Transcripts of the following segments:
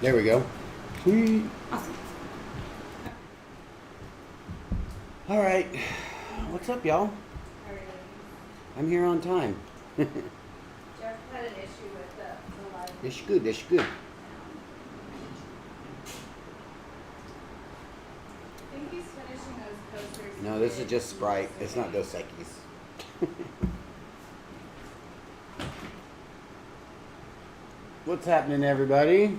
There we go. Sweet. Awesome. All right. What's up, y'all? Alright. I'm here on time. Jeff had an issue with the live. That's good. That's good. I think he's finishing those coasters. No, this is just Sprite. It's not Dos Equis. What's happening, everybody?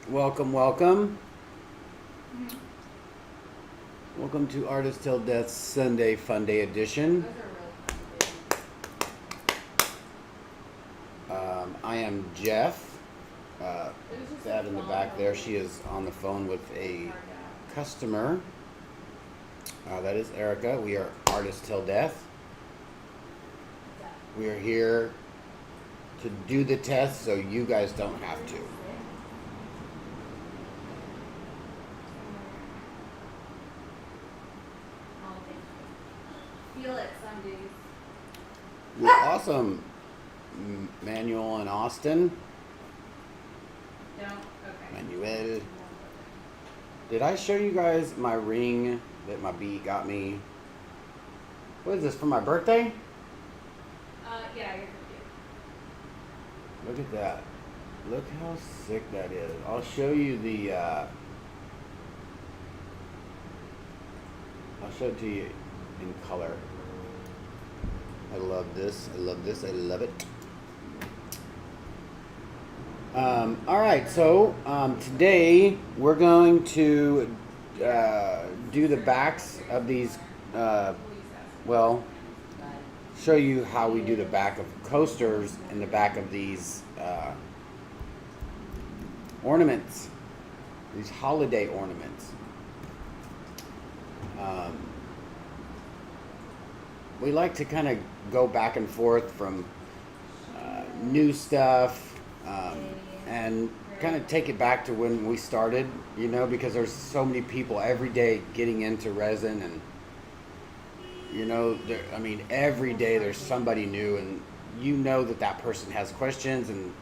Welcome, welcome. Mhm. Welcome to Artist Till Death Sunday Fun Day Edition. Those are really fun. I am Jeff. It was just That so in the fun. back there, she is on the phone with a customer. That is Erica. We are Artist Till Death. We are here to do the test so you guys don't have to. Feel it some days. You're awesome, Manuel and Austin. Don't? Okay. Manuel. Did I show you guys my ring that my bee got me? What is this, for my birthday? Yeah, you're confused. Look at that. Look how sick that is. I'll show you the, I'll show it to you in color. I love this. I love this. I love it. All right, so today we're going to do the backs of these, well, show you how we do the back of coasters and the back of these ornaments, these holiday ornaments. We like to kind of go back and forth from new stuff and kind of take it back to when we started, you know, because there's so many people every day getting into resin, and you know, I mean, every day there's somebody new, and you know that person has questions, and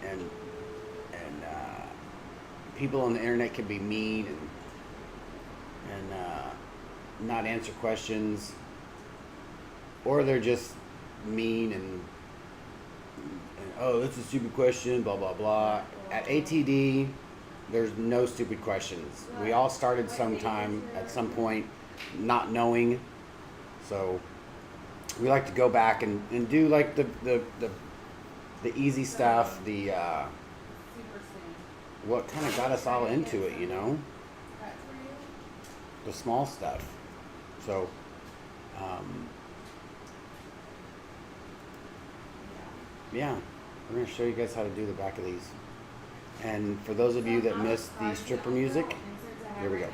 people on the internet can be mean and not answer questions, or they're just mean and oh, that's a stupid question, blah blah blah. At ATD, there's no stupid questions. We all started sometime at some point not knowing, so we like to go back and do like the easy stuff, the Super soon. what kind of got us all into it, you know, That's for you? the small stuff. So yeah, we're going to show you guys how to do the back of these. And for those of you that missed the stripper music, here we go.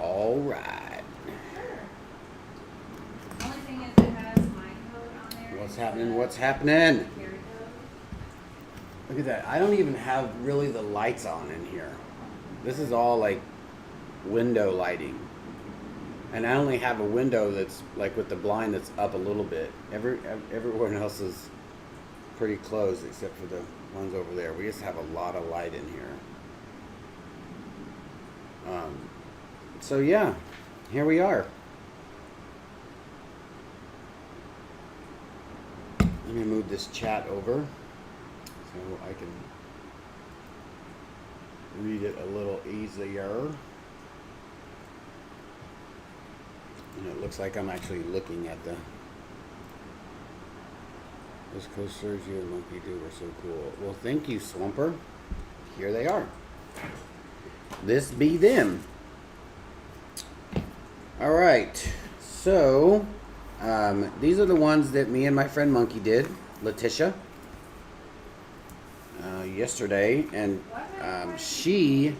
All right. Only thing is it has my code on there. What's happening? What's happening? Look at that. I don't even have really the lights on in here. This is all like window lighting. And I only have a window that's like with the blind that's up a little bit. Everyone else is pretty closed except for the ones over there. We just have a lot of light in here. So yeah, here we are. Let me move this chat over so I can read it a little easier. And it looks like I'm actually looking at those coasters you and Monkey do are so cool. Well, thank you, Swamper. Here they are. This be them. All right. So, these are the ones that me and my friend Monkey did, Letitia, yesterday, and she.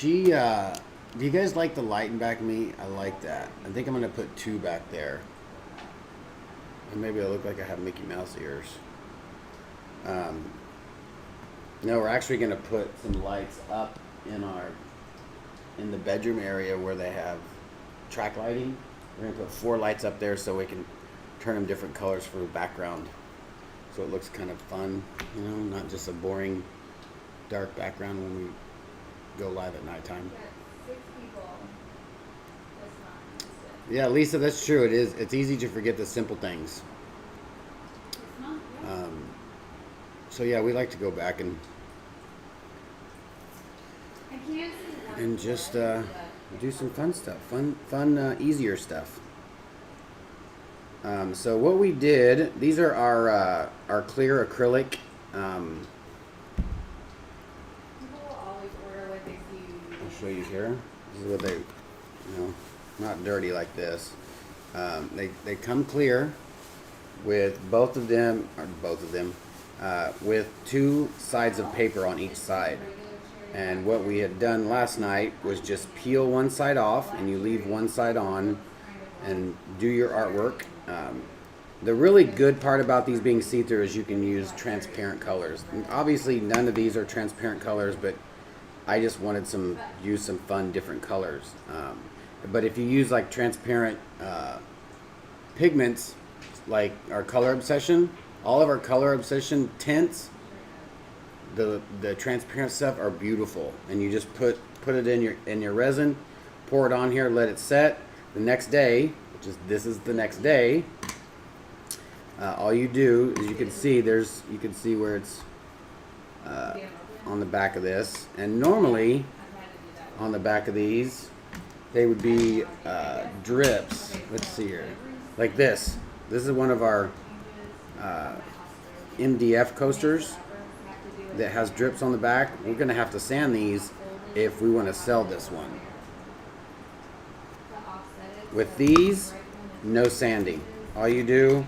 Do you guys like the light in back of me? I like that. I think I'm gonna put two back there, and maybe I look like I have Mickey Mouse ears. No, we're actually gonna put some lights up in the bedroom area where they have track lighting. We're gonna put 4 lights up there so we can turn them different colors for the background. So it looks kind of fun, you know, not just a boring dark background when we go live at nighttime. Yeah, 6 people. That's not instant. Yeah, Lisa, that's true. It is. It's easy to forget the simple things. It's not, yeah. So yeah, we like to go back and I can't see one just floor, do some fun stuff, fun, easier stuff. So what we did, these are our clear acrylic. People will always order what they see. I'll show you here. This is what they, not dirty like this. They come clear with both of them, with 2 sides of paper on each side. And what we had done last night was just peel one side off and you leave one side on and do your artwork. The really good part about these being see-through is you can use transparent colors. And obviously none of these are transparent colors, but I just wanted use some fun different colors. But if you use like transparent pigments, like our Color Obsession, all of our Color Obsession tints, the transparent stuff are beautiful, and you just put it in your resin, pour it on here, let it set. The next day, this is the next day, all you do is you can see where it's on the back of this, and normally on the back of these they would be drips. Let's see here, like this. This is one of our MDF coasters that has drips on the back. We're gonna have to sand these if we want to sell this one. With these, no sanding. All you do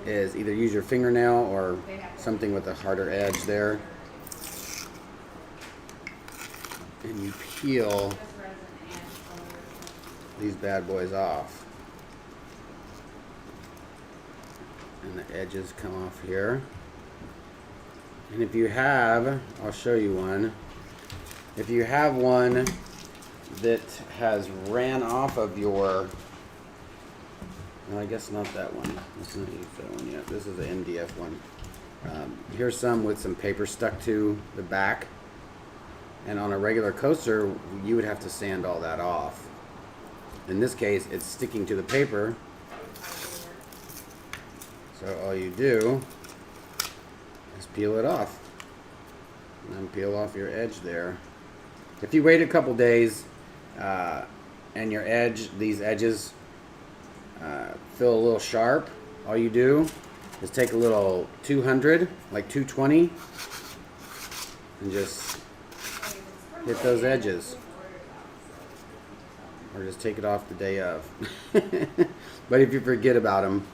is either use your fingernail or something with a harder edge there, and you peel these bad boys off, and the edges come off here. And if you have, I'll show you one. If you have one that has ran off of your, no, I guess not that one. Let's not use that one yet. This is the MDF one. Here's some with some paper stuck to the back. And on a regular coaster, you would have to sand all that off. In this case, it's sticking to the paper. So all you do is peel it off. And then peel off your edge there. If you wait a couple days and your these edges feel a little sharp, all you do is take a little 200, like 220, and just hit those edges. Or just take it off the day of. But if you forget about them,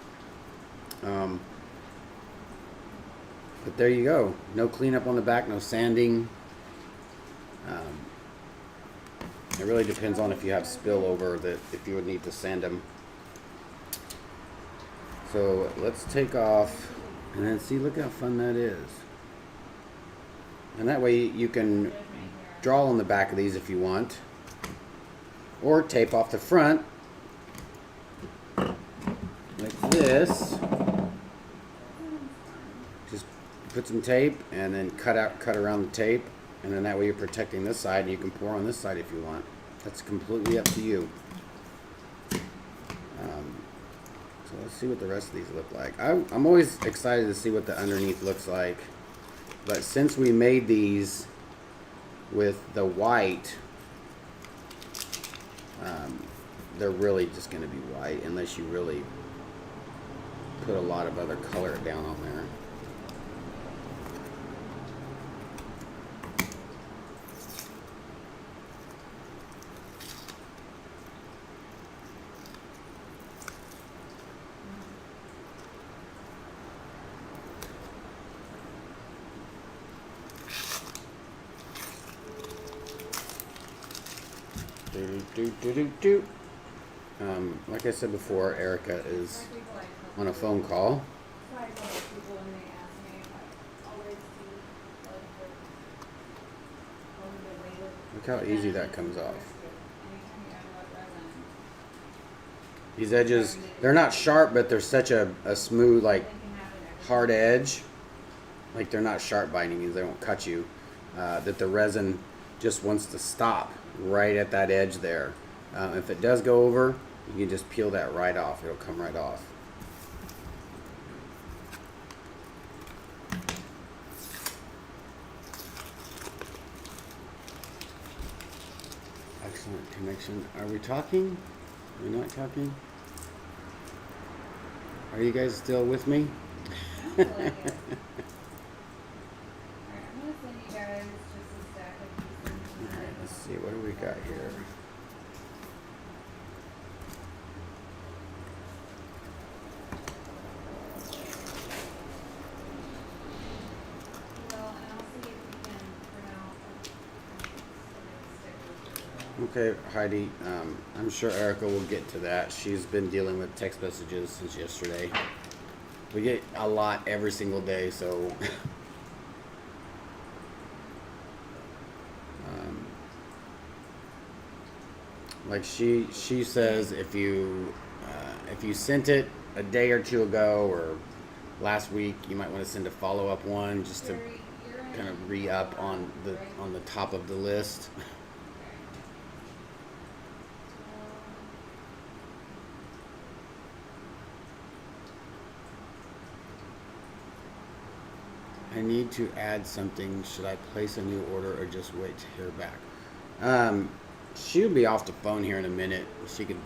but there you go. No cleanup on the back, no sanding. It really depends on if you have spillover that if you would need to sand them. So let's take off and then see, look how fun that is. And that way you can draw on the back of these if you want, or tape off the front like this. Just put some tape and then cut around the tape, and then that way you're protecting this side, and you can pour on this side if you want. That's completely up to you. So let's see what the rest of these look like. I'm always excited to see what the underneath looks like, but since we made these with the white, they're really just going to be white unless you really put a lot of other color down on there. Like I said before, Erica is on a phone call. Look how easy that comes off. Anytime you add a lot of resin. These edges, they're not sharp, but they're such a smooth, like, They can have it every- hard edge. Like, they're not sharp by any means, they won't cut you. That the resin just wants to stop right at that edge there. If it does go over, you can just peel that right off. It'll come right off. Excellent connection. Are we talking? Are we not talking? Are you guys still with me? I like it. Alright, I'm gonna send you guys just a stack of these things. Alright, let's see, what do we got here? Well, and I'll see if we can print out stickers. Okay, Heidi, I'm sure Erica will get to that. She's been dealing with text messages since yesterday. We get a lot every single day, so like she says, if you sent it a day or two ago or last week, you might want to send a follow-up one just to You're in kind of re-up on the top of the list. I need to add something. Should I place a new order or just wait to hear back? She'll be off the phone here in a minute. She can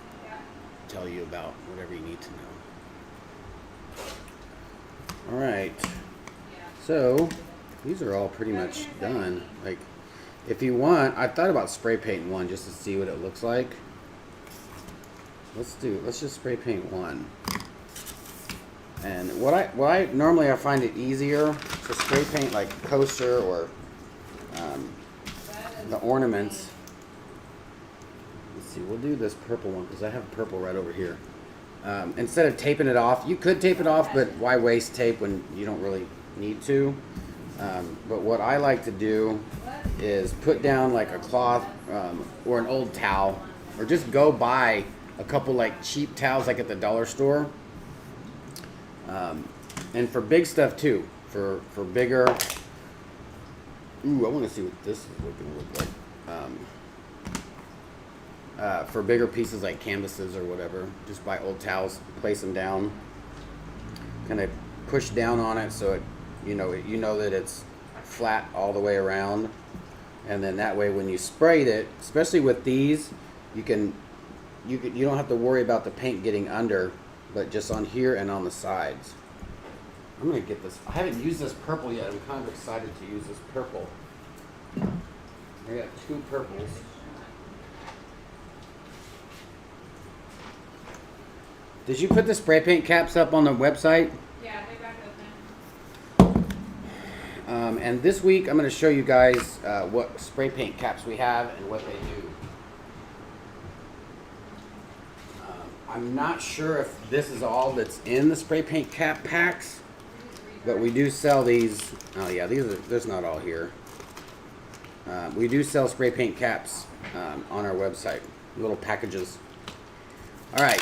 tell you about whatever you need to know. All right. So these are all pretty much done. Like, if you want, I thought about spray painting one just to see what it looks like. Let's just spray paint one. And what I normally I find it easier to spray paint like coaster or the ornaments. Let's see, we'll do this purple one because I have purple right over here. Instead of taping it off, you could tape it off, but why waste tape when you don't really need to? But what I like to do is put down like a cloth or an old towel, or just go buy a couple like cheap towels like at the dollar store. And for big stuff too, for bigger. Ooh, I want to see what this is going to look like. For bigger pieces like canvases or whatever, just buy old towels, place them down, kind of push down on it so it, you know that it's flat all the way around, and then that way when you sprayed it, especially with these, you don't have to worry about the paint getting under, but just on here and on the sides. I'm gonna get this. I haven't used this purple yet. I'm kind of excited to use this purple. I got two purples. Did you put the spray paint caps up on the website? Yeah, they're back open. And this week I'm going to show you guys what spray paint caps we have and what they do. I'm not sure if this is all that's in the spray paint cap packs, but we do sell these. Oh yeah, there's not all here. We do sell spray paint caps on our website, little packages. All right.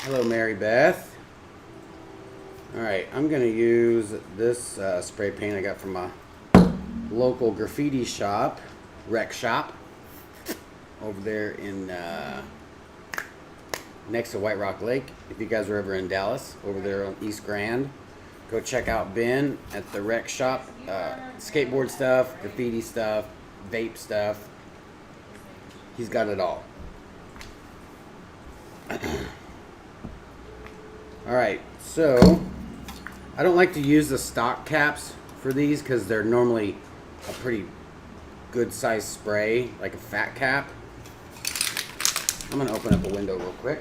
Hello, Mary Beth. All right, I'm gonna use this spray paint I got from a local graffiti shop, rec shop, over there in next to White Rock Lake. If you guys are ever in Dallas, over there on East Grand, go check out Ben at the rec shop. Skateboard stuff, graffiti stuff, vape stuff. He's got it all. Alright, so I don't like to use the stock caps for these because they're normally a pretty good size spray, like a fat cap. I'm going to open up a window real quick.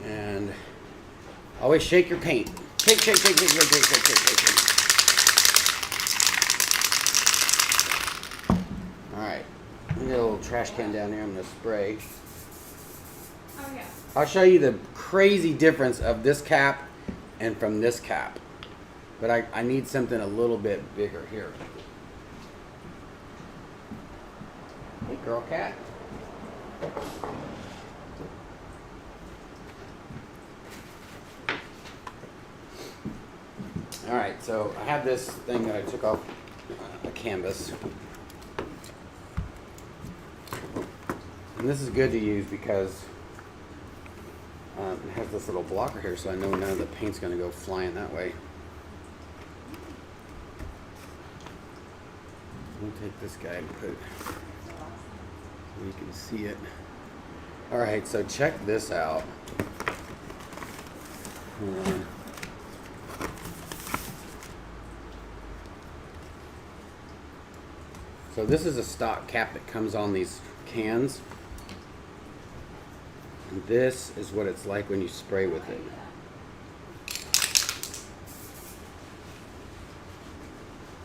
And always shake your paint. Shake, shake, shake, shake, shake, shake, shake, shake, shake. trash can down here. I'm gonna spray. Oh, yeah. I'll show you the crazy difference of this cap and from this cap. But I need something a little bit bigger here. Hey, girl cat. All right, so I have this thing that I took off a canvas. And this is good to use because it has this little blocker here, so I know none of the paint's going to go flying that way. We'll take this guy and put it so you can see it. All right, so check this out. Hold on. So this is a stock cap that comes on these cans. And this is what it's like when you spray with it.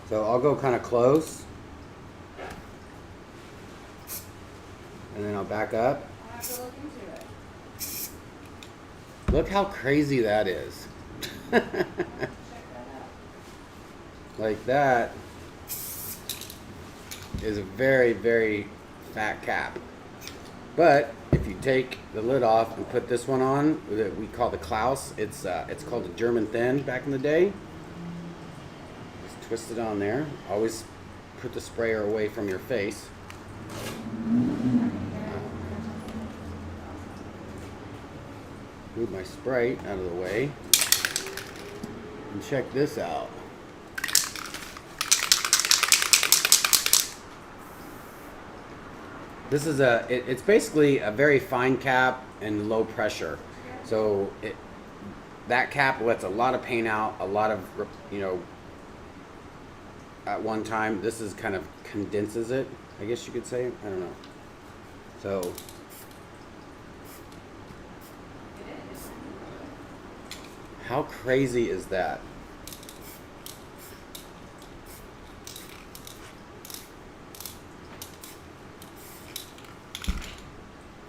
So I'll go kind of close. And then I'll back up. I'll have to look into it. Look how crazy that is. Check that out. Like that is a very, very fat cap. But if you take the lid off and put this one on, that we call the Klaus, it's called a German thin back in the day. Just twist it on there. Always put the sprayer away from your face. Move my spray out of the way. And check this out. This is it's basically a very fine cap and low pressure. So that cap lets a lot of paint out, a lot of, at one time. This is kind of condenses it, I guess you could say. I don't know. So It is. how crazy is that?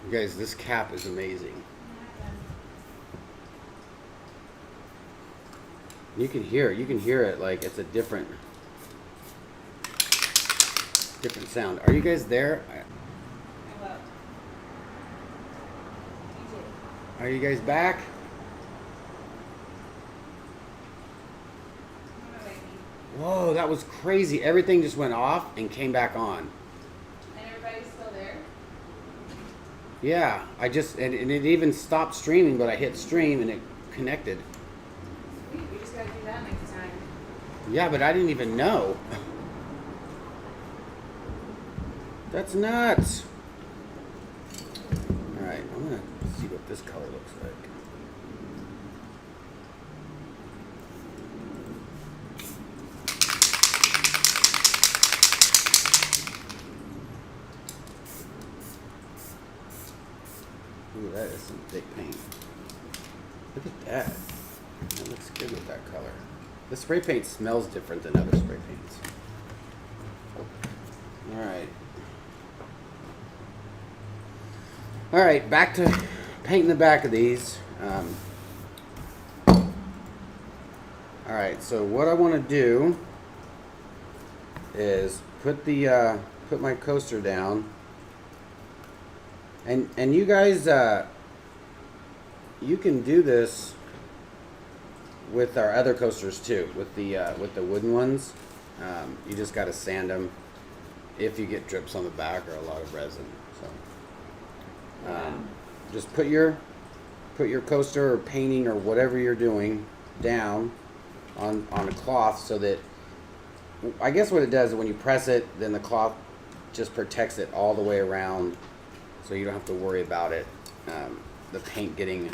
You guys, this cap is amazing. You can hear it like it's a different sound. Are you guys there? Hello. You Are you guys back? too. Whoa, that was crazy. Everything just went off and came back on. And everybody's still there? Yeah, and it even stopped streaming, but I hit stream and it connected. Sweet, we just gotta do that next time. Yeah, but I didn't even know. That's nuts. All right, I'm gonna see what this color looks like. Ooh, that is some thick paint. Look at that. That looks good with that color. The spray paint smells different than other spray paints. Alright. Alright, back to painting the back of these. Alright, so what I want to do is put my coaster down. And you guys, you can do this with our other coasters too, with the wooden ones. You just got to sand them if you get drips on the back or a lot of resin. So just put your coaster or painting or whatever you're doing down on a cloth, so that, I guess what it does is when you press it, then the cloth just protects it all the way around. So you don't have to worry about it, the paint getting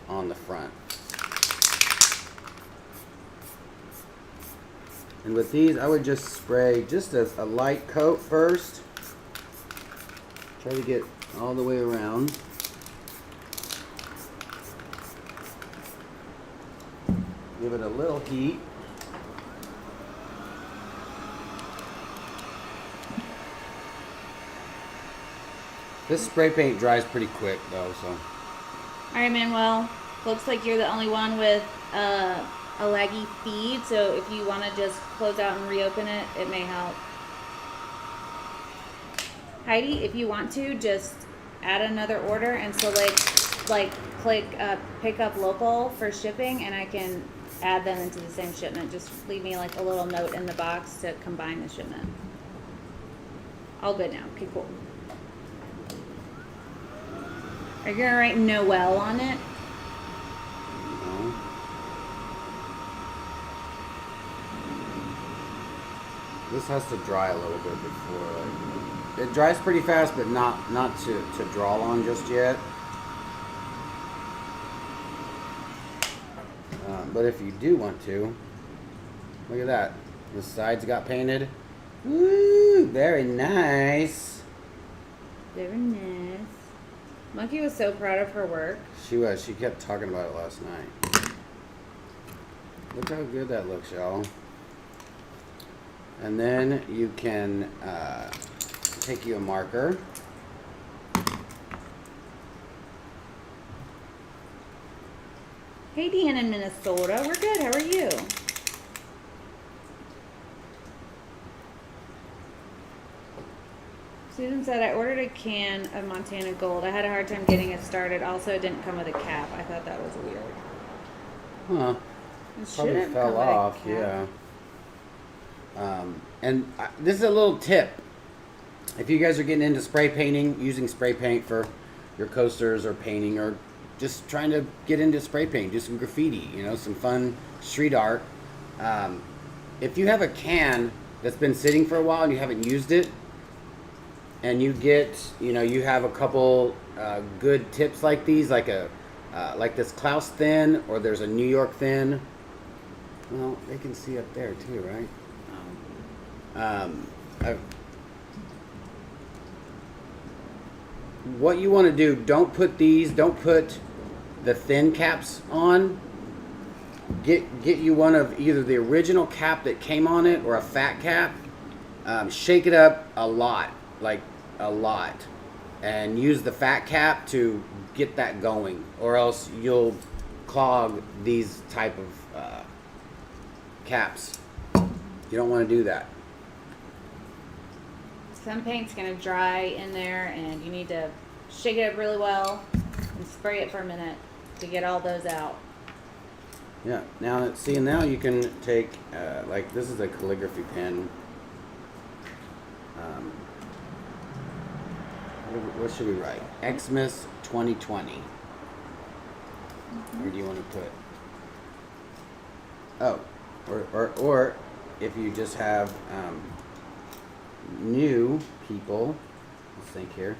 on the front. And with these, I would just spray just a light coat first. Try to get all the way around. Give it a little heat. This spray paint dries pretty quick though, so. Alright, Manuel. Looks like you're the only one with a laggy feed, so if you want to just close out and reopen it, it may help. Heidi, if you want to, just add another order and select, click pick up local for shipping, and I can add them into the same shipment. Just leave me like a little note in the box to combine the shipment. All good now. Okay, cool. Are you gonna write Noel on it? No. This has to dry a little bit before, like, it dries pretty fast, but not to draw on just yet. But if you do want to, look at that. The sides got painted. Woo! Very nice. Very nice. Monkey was so proud of her work. She was. She kept talking about it last night. Look how good that looks, y'all. And then you can take you a marker. Hey, Dan in Minnesota. We're good. How are you? Susan said, I ordered a can of Montana Gold. I had a hard time getting it started. Also, it didn't come with a cap. I thought that was weird. Huh. It Probably shouldn't fell come with a off, cap. yeah. This is a little tip. If you guys are getting into spray painting, using spray paint for your coasters or painting, or just trying to get into spray paint, do some graffiti, you know, some fun street art. If you have a can that's been sitting for a while and you haven't used it, and you get, you know, you have a couple good tips like these, like this Klaus thin, or there's a New York thin. Well, they can see up there too, right? What you want to do, don't put the thin caps on. Get you one of either the original cap that came on it or a fat cap. Shake it up a lot, and use the fat cap to get that going, or else you'll clog these type of caps. You don't want to do that. Some paint's going to dry in there, and you need to shake it up really well and spray it for a minute to get all those out. Yeah. Now, see, now you can take like this is a calligraphy pen. What should we write? Xmas 2020. Where do you want to put? Oh, or if you just have new people. Let's think here.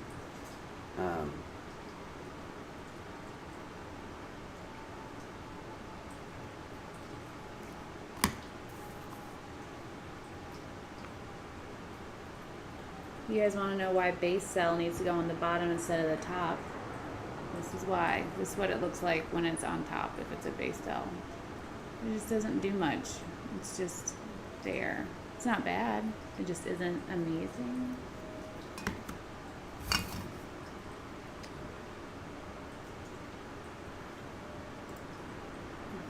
You guys want to know why base cell needs to go on the bottom instead of the top? This is why. This is what it looks like when it's on top, if it's a base cell. It just doesn't do much. It's just there. It's not bad. It just isn't amazing.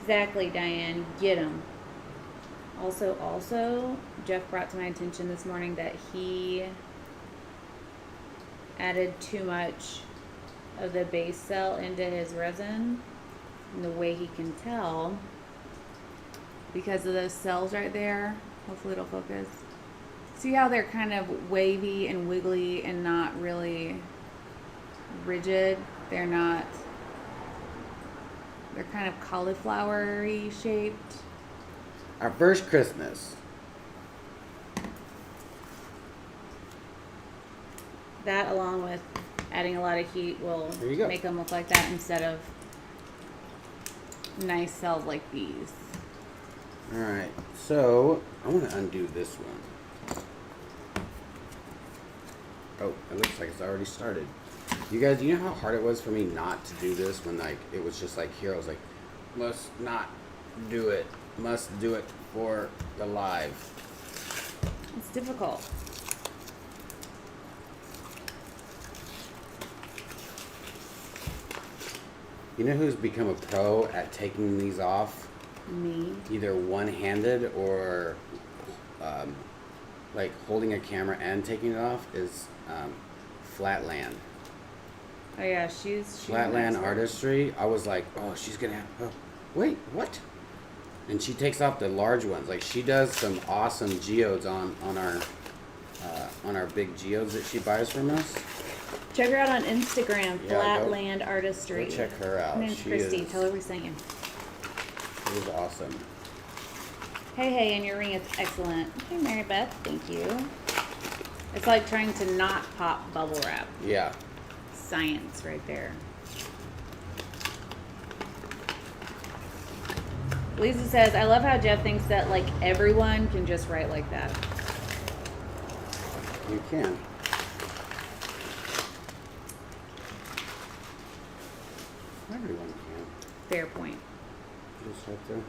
Exactly, Diane. Get them. Also, Jeff brought to my attention this morning that he added too much of the base cell into his resin. And the way he can tell, because of those cells right there, hopefully it'll focus. See how they're kind of wavy and wiggly and not really rigid? They're kind of cauliflower-y shaped. Our first Christmas. That, along with adding a lot of heat, will There you go. make them look like that instead of nice cells like these. Alright, so I want to undo this one. Oh, it looks like it's already started. You guys, you know how hard it was for me not to do this when like it was just like here? I was like, must not do it. Must do it for the live. It's difficult. You know who's become a pro at taking these off? Me. Either one-handed or like holding a camera and taking it off is Flatland. Oh yeah, she's Flatland an expert. Artistry. I was like, oh, she's gonna have. Oh, wait, what? And she takes off the large ones. Like she does some awesome geodes on our big geodes that she buys from us. Check her out on Instagram, Yeah, Flatland Artistry. Go check her out. Her name's She Christy. is- Tell her we sent you. She is awesome. Hey, and your ring is excellent. Hey, Mary Beth, thank you. It's like trying to not pop bubble wrap. Yeah. Science right there. Lisa says, I love how Jeff thinks that like everyone can just write like that. You can. Everyone can. Fair point. You just have to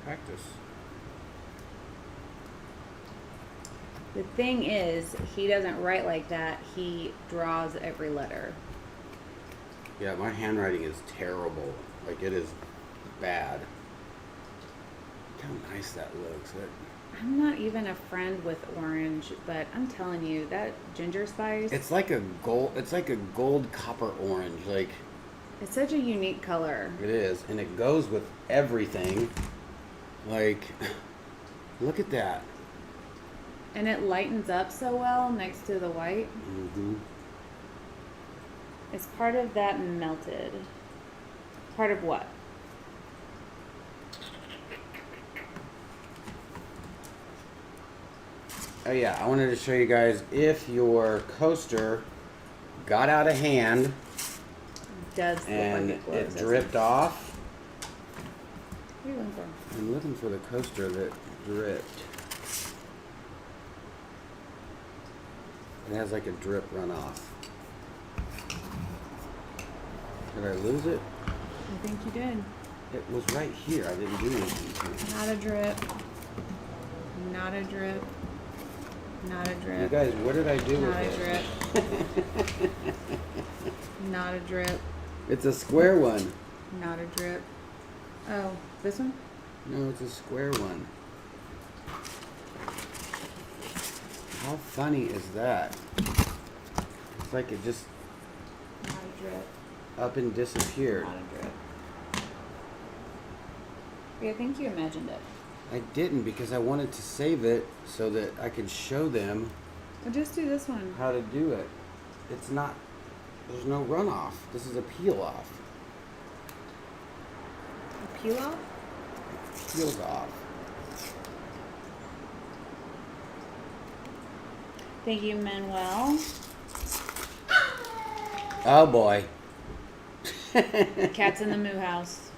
practice. The thing is, he doesn't write like that. He draws every letter. Yeah, my handwriting is terrible. Like it is bad. Look how nice that looks. I'm not even a friend with orange, but I'm telling you, that ginger spice, It's like a gold. It's like a gold copper orange. Like it's such a unique color. it is, and it goes with everything. Like, look at that. And it lightens up so well next to the white. Mm-hmm. It's part of that melted. Part of what? Oh yeah, I wanted to show you guys if your coaster got out of hand Does look and like it glows, it doesn't dripped off. What are you looking for? I'm looking for the coaster that dripped. It has like a drip runoff. Did I lose it? I think you did. It was right here. I didn't do anything to it. Not a drip. Not a drip. Not a You drip. guys, what did I do Not with a it? drip. Not a drip. It's a square one. Not a drip. Oh, this one? No, it's a square one. How funny is that? It's like it just Not a drip. up and disappeared. Not a drip. Yeah, I think you imagined it. I didn't because I wanted to save it so that I could show them Well, just do this one. how to do it. It's not, there's no runoff. This is a peel off. A peel off? Peels off. Thank you, Manuel. Oh boy. Cat's in the moo house.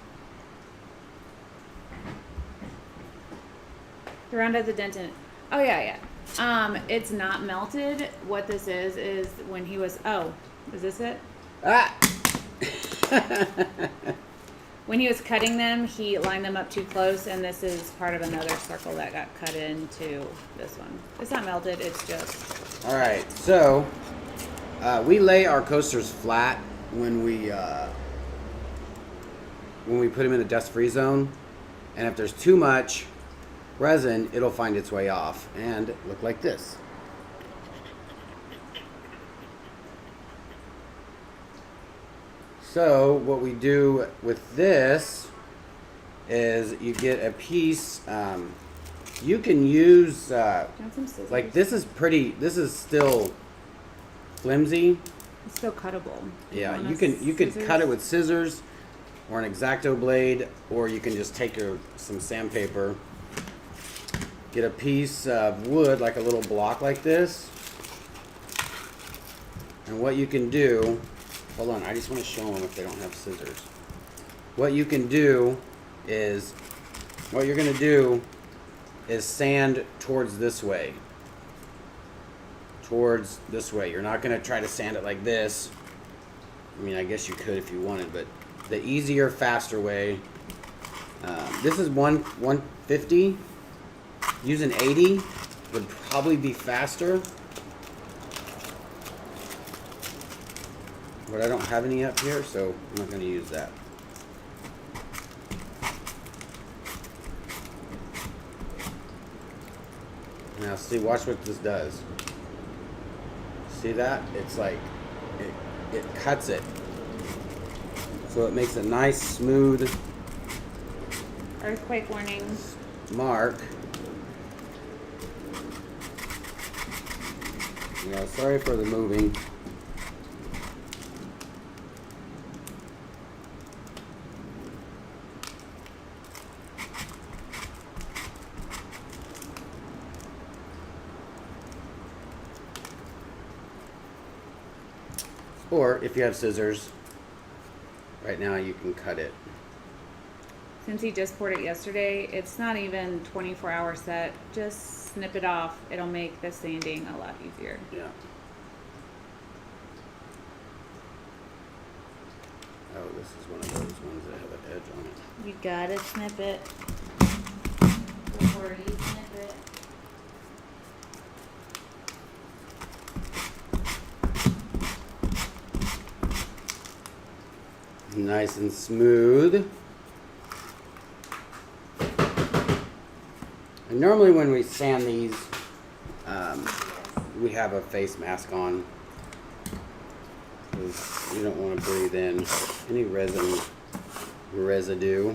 The round has a dent in it. Oh yeah. It's not melted. What this is when he was, oh, is this it? Ah! When he was cutting them, he lined them up too close, and this is part of another circle that got cut into this one. It's not melted, it's just... All right, so we lay our coasters flat when we put them in the dust-free zone, and if there's too much resin, it'll find its way off and look like this. So what we do with this is you get a piece. You can use Do you want some scissors? like this is still flimsy. It's still cuttable. Yeah, want you a could scissors? cut it with scissors or an X-Acto blade, or you can just take some sandpaper, get a piece of wood, like a little block like this, and what you can do, hold on, I just want to show them if they don't have scissors. What you can do is, what you're going to do is sand towards this way. Towards this way. You're not going to try to sand it like this. I mean, I guess you could if you wanted, but the easier, faster way. This is 150. Using 80 would probably be faster. But I don't have any up here, so I'm not going to use that. Now see, watch what this does. See that? It's like, it cuts it. So it makes a nice, smooth Earthquake warning. mark. Yeah, sorry for the moving. Or if you have scissors, right now you can cut it. Since he just poured it yesterday, it's not even 24-hour set. Just snip it off. It'll make the sanding a lot easier. Yeah. Oh, this is one of those ones that have an edge on it. You gotta snip it before you snip it. Nice and smooth. And normally when we sand these, we have a face mask on, because you don't want to breathe in any residue.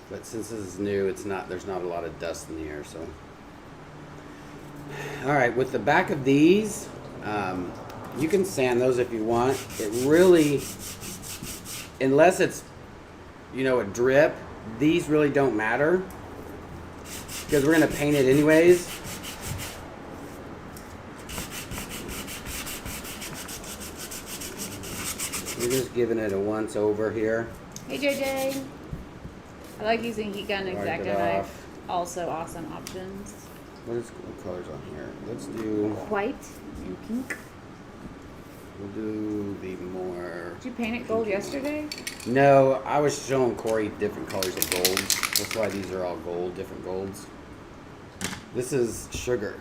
But since this is new, there's not a lot of dust in the air. So, all right, with the back of these, you can sand those if you want. It really, unless it's, a drip, these really don't matter, because we're gonna paint it anyways. We're just giving it a once over here. Hey JJ. I like using heat gun Wipe X-Acto it knife. off. Also awesome options. What colors on here? Let's do, White and pink. we'll do the more. Did you paint it gold yesterday? No, I was showing Corey different colors of gold. That's why these are all gold, different golds. This is sugar.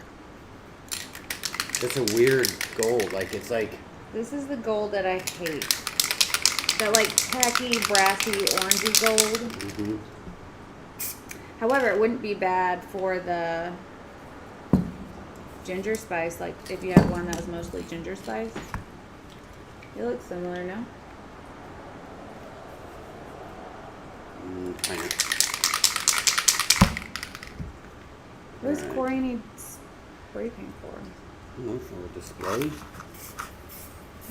It's a weird gold. It's like, This is the gold that I hate. That tacky, brassy, orangey gold. mhm. However, it wouldn't be bad for the ginger spice, if you had one that was mostly ginger spice. It looks similar, no? Kind of. What does Alright. Corey need spray paint for? I don't know, for display.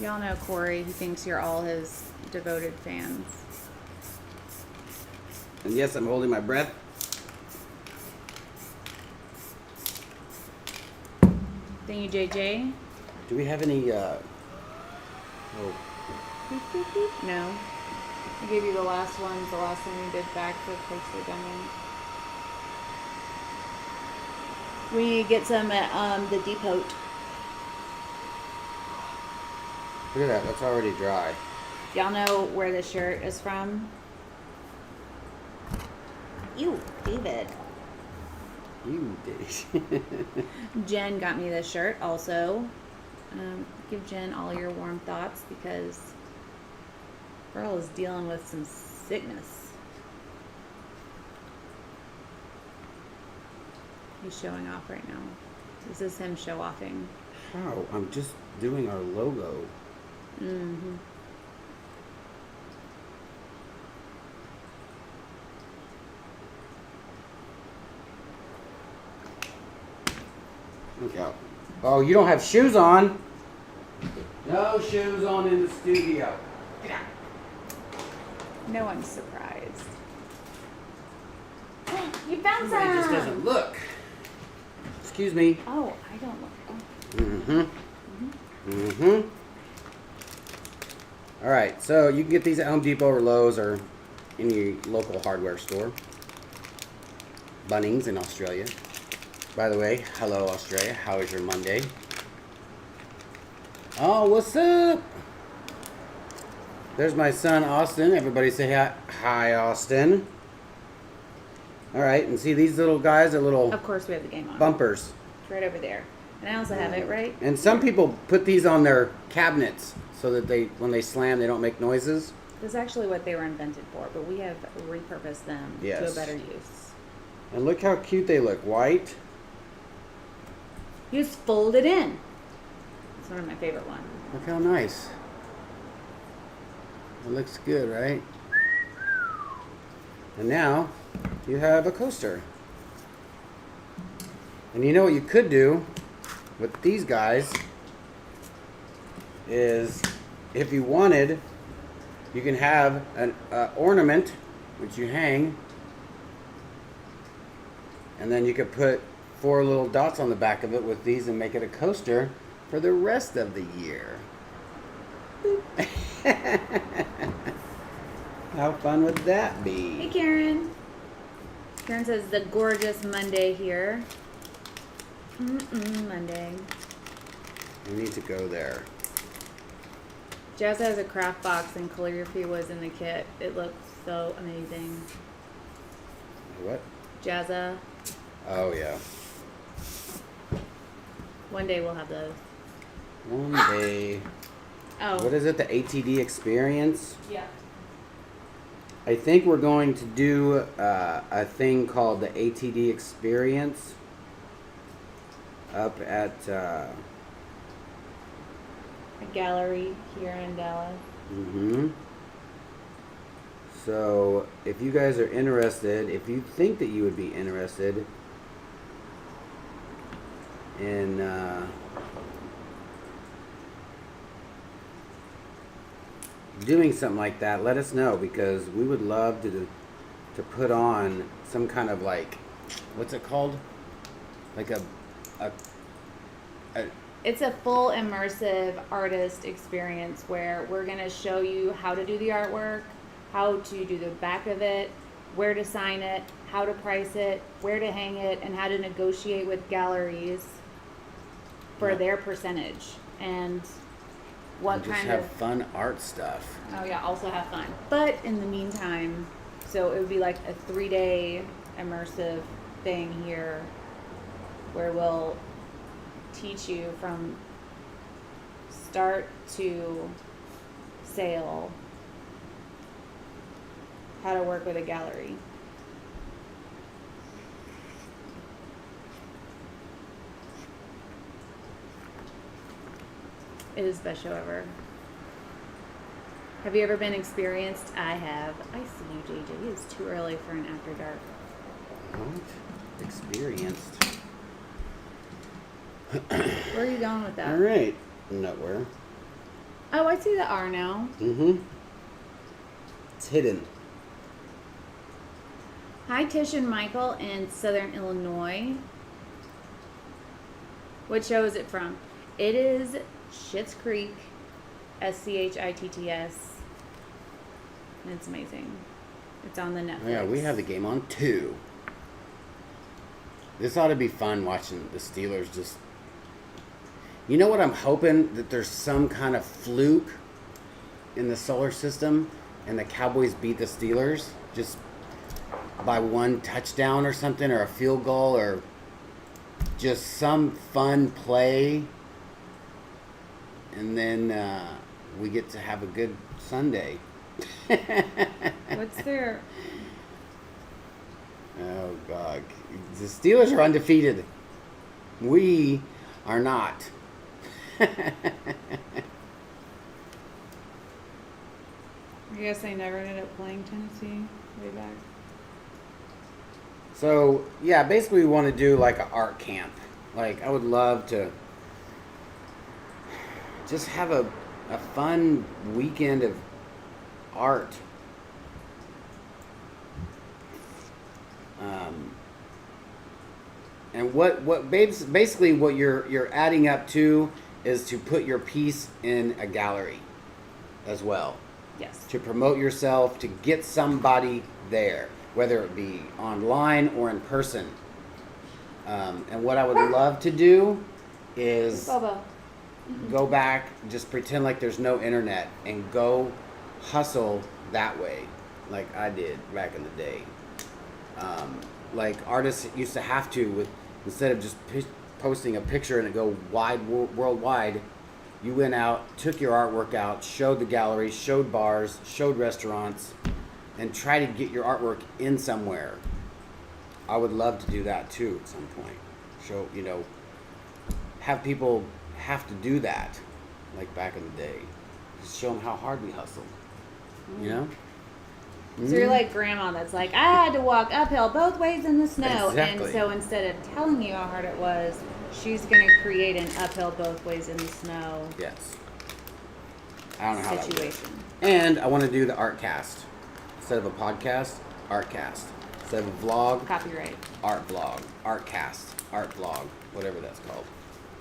Y'all know Corey, he thinks you're all his devoted fans. And yes, I'm holding my breath. Thank you, JJ. Do we have any, No. I gave you the last ones, the last thing we did back for Coaster Dungeon. We need to get some at the depot. look at that, that's already dry. Y'all know where this shirt is from? You, David. You did. Jen got me this shirt also. Give Jen all your warm thoughts because girl is dealing with some sickness. He's showing off right now. This is him show offing. How? I'm just doing our logo. Mm-hmm. Look out. Oh, you don't have shoes on? No shoes on in the studio. Get out. No one's surprised. You found Somebody just some! doesn't look. Excuse me. Oh, I don't look. Oh. Mm-hmm. Mm-hmm. All right, so you can get these at Home Depot or Lowe's or any local hardware store. Bunnings in Australia. By the way, hello Australia. How is your Monday? Oh, what's up? There's my son Austin. Everybody say hi, hi Austin. All right, and see these little guys are little Of course, we have the game on. bumpers. It's right over there. And I also have it right. And some people put these on their cabinets so that when they slam, they don't make noises. This is actually what they were invented for, but we have repurposed them to a Yes. better use. And look how cute they look. White. He was folded in. It's one of my favorite ones. Look how nice. It looks good, right? And now you have a coaster. And you know what you could do with these guys is, if you wanted, you can have an ornament which you hang, and then you could put 4 little dots on the back of it with these and make it a coaster for the rest of the year. How fun would that be? Hey, Karen. Karen says the gorgeous Monday here. Monday. We need to go there. Jazza has a craft box and calligraphy was in the kit. It looks so amazing. What? Jazza. Oh, yeah. One day we'll have those. One day. Oh. What is it? The ATD experience? Yeah. I think we're going to do a thing called the ATD experience up at A gallery here in Dallas. So if you guys are interested, if you think that you would be interested in doing something like that, let us know, because we would love to put on some kind of, like, what's it called? Like a It's a full immersive artist experience where we're going to show you how to do the artwork, how to do the back of it, where to sign it, how to price it, where to hang it, and how to negotiate with galleries for their percentage. And what just kind have of fun art stuff. Oh yeah, also have fun. But in the meantime, so it would be like a 3-day immersive thing here where we'll teach you from start to sale how to work with a gallery. It is the best show ever. Have you ever been experienced? I have. I see you, JJ. It is too early for an after dark. What? Experienced. Where are you going with that? All right. Nowhere. Oh, I see the R now. It's hidden. Hi, Tish and Michael in Southern Illinois. What show is it from? It is Schitt's Creek, SCHITTS. And it's amazing. It's on the Netflix. Oh, yeah, we have the game on too. This ought to be fun watching the Steelers just... You know what I'm hoping? That there's some kind of fluke in the solar system and the Cowboys beat the Steelers just by 1 touchdown or something, or a field goal, or just some fun play, and then we get to have a good Sunday. What's their... Oh, God. The Steelers are undefeated. We are not. I guess they never ended up playing Tennessee way back. So, yeah, basically we want to do like an art camp. Like, I would love to just have a fun weekend of art. And basically what you're adding up to is to put your piece in a gallery as well. Yes. To promote yourself, to get somebody there, whether it be online or in person. And what I would love to do is Bobo. go back, just pretend like there's no internet, and go hustle that way, like I did back in the day. Like artists used to have to, with instead of just posting a picture and it go worldwide, you went out, took your artwork out, showed the galleries, showed bars, showed restaurants, and try to get your artwork in somewhere. I would love to do that too at some point. Show, have people have to do that, like back in the day. Just show them how hard we hustle. You know? So you're like grandma that's like, I had to walk uphill both ways in the snow. Exactly. And so instead of telling you how hard it was, she's going to create an uphill both ways in the snow Yes. I don't know how that works. situation. And I want to do the art cast. Instead of a podcast, art cast. Instead of a vlog, Copyright. art vlog, art cast, art vlog, whatever that's called.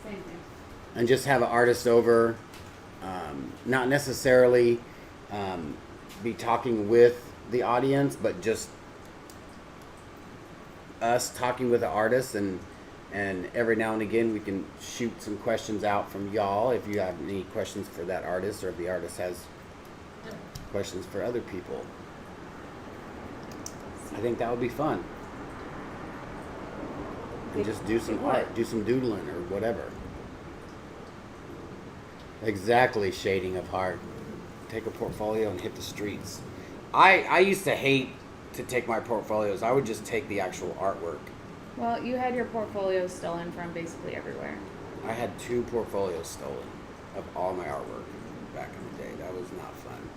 Same thing. And just have an artist over, not necessarily be talking with the audience, but just us talking with the artist, and every now and again we can shoot some questions out from y'all if you have any questions for that artist, or if the artist has questions for other people. I think that would be fun. And just do some art, do some doodling or whatever. Exactly, shading of heart. Take a portfolio and hit the streets. I used to hate to take my portfolios. I would just take the actual artwork. Well, you had your portfolio stolen from basically everywhere. I had 2 portfolios stolen of all my artwork back in the day. That was not fun.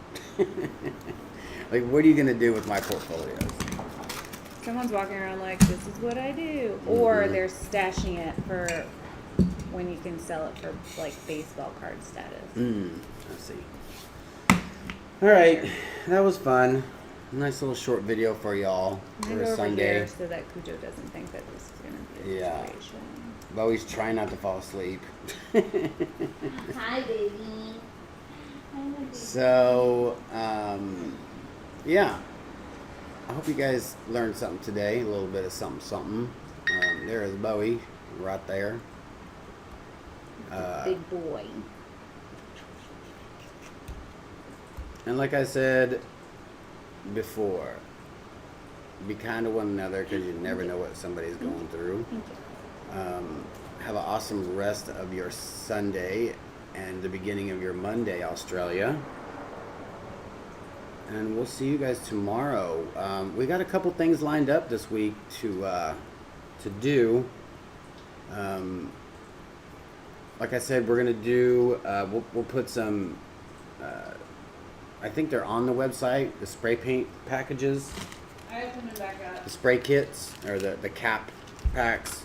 Like, what are you going to do with my portfolios? Someone's walking around like, this is what I do. Or they're stashing it for when you can sell it for, like, baseball card status. Let's see. All right, that was fun. Nice little short video for y'all I'm for gonna a go over Sunday. here so that Cujo doesn't think that this is going to be a Yeah. situation. Bowie's trying not to fall asleep. Hi, baby. So, yeah. I hope you guys learned something today. A little bit of something. There is Bowie right there. Big boy. And like I said before, be kind to one another, because you never know what somebody's going through. Thank you. Have an awesome rest of your Sunday and the beginning of your Monday, Australia. And we'll see you guys tomorrow. We got a couple things lined up this week to do. Like I said, we're gonna do. We'll put some. I think they're on the website. The spray paint packages. I opened them back up. The spray kits, or the cap packs.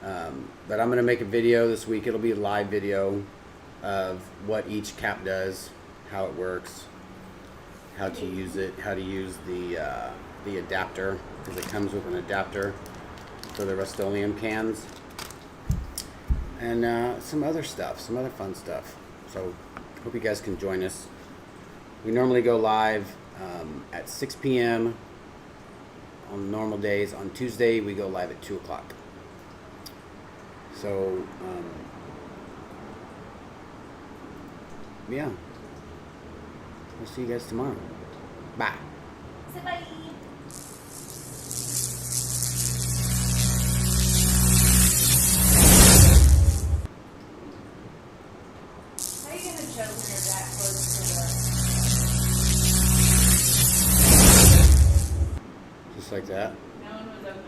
But I'm gonna make a video this week. It'll be a live video of what each cap does, how it works, how to use it, how to use the adapter, because it comes with an adapter for the Rust-Oleum cans, and some other stuff, some other fun stuff. So hope you guys can join us. We normally go live at 6 p.m. on normal days. On Tuesday, we go live at 2 o'clock. So, yeah. We'll see you guys tomorrow. Bye. Say bye. How are you gonna choke when you're that close to Just like that. the... No one was open.